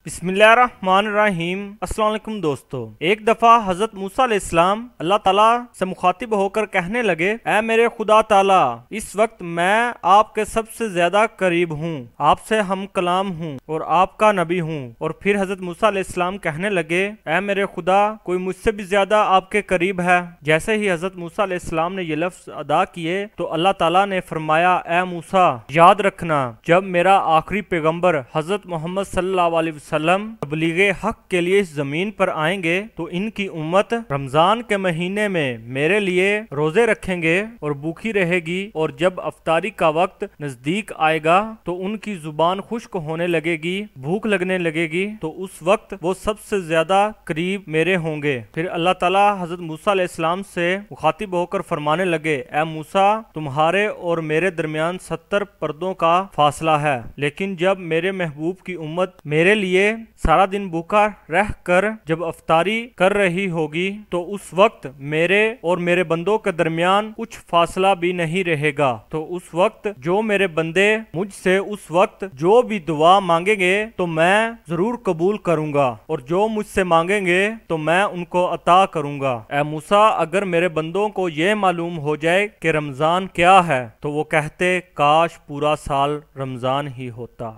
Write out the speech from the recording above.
بسم اللہ الرحمن الرحیم۔ السلام علیکم دوستو، ایک دفعہ حضرت موسیٰ علیہ السلام اللہ تعالیٰ سے مخاطب ہو کر کہنے لگے، اے میرے خدا تعالیٰ، اس وقت میں آپ کے سب سے زیادہ قریب ہوں، آپ سے ہم کلام ہوں اور آپ کا نبی ہوں۔ اور پھر حضرت موسیٰ علیہ السلام کہنے لگے، اے میرے خدا، کوئی مجھ سے بھی زیادہ آپ کے قریب ہے؟ جیسے ہی حضرت موسیٰ علیہ السلام نے یہ لفظ ادا کیے تو اللہ تعالیٰ نے فرمایا، اے موسیٰ، یاد رکھنا جب میرا آخری پیغمبر حضرت محمد صلی اللہ علیہ وسلم تبلیغ حق کے لیے اس زمین پر آئیں گے تو ان کی امت رمضان کے مہینے میں میرے لیے روزے رکھیں گے اور بھوکی رہے گی، اور جب افطاری کا وقت نزدیک آئے گا تو ان کی زبان خشک ہونے لگے گی، بھوک لگنے لگے گی، تو اس وقت وہ سب سے زیادہ قریب میرے ہوں گے۔ پھر اللہ تعالیٰ حضرت موسیٰ علیہ السلام سے مخاطب ہو کر فرمانے لگے، اے موسیٰ، تمہارے اور میرے درمیان 70 پردوں کا فاصلہ ہے، لیکن جب میرے محبوب کی امت میرے لیے سارا دن بھوکا رہ کر جب افطاری کر رہی ہوگی تو اس وقت میرے اور میرے بندوں کے درمیان کچھ فاصلہ بھی نہیں رہے گا، تو اس وقت جو میرے بندے مجھ سے اس وقت جو بھی دعا مانگیں گے تو میں ضرور قبول کروں گا، اور جو مجھ سے مانگیں گے تو میں ان کو عطا کروں گا۔ اے موسیٰ، اگر میرے بندوں کو یہ معلوم ہو جائے کہ رمضان کیا ہے تو وہ کہتے، کاش پورا سال رمضان ہی ہوتا۔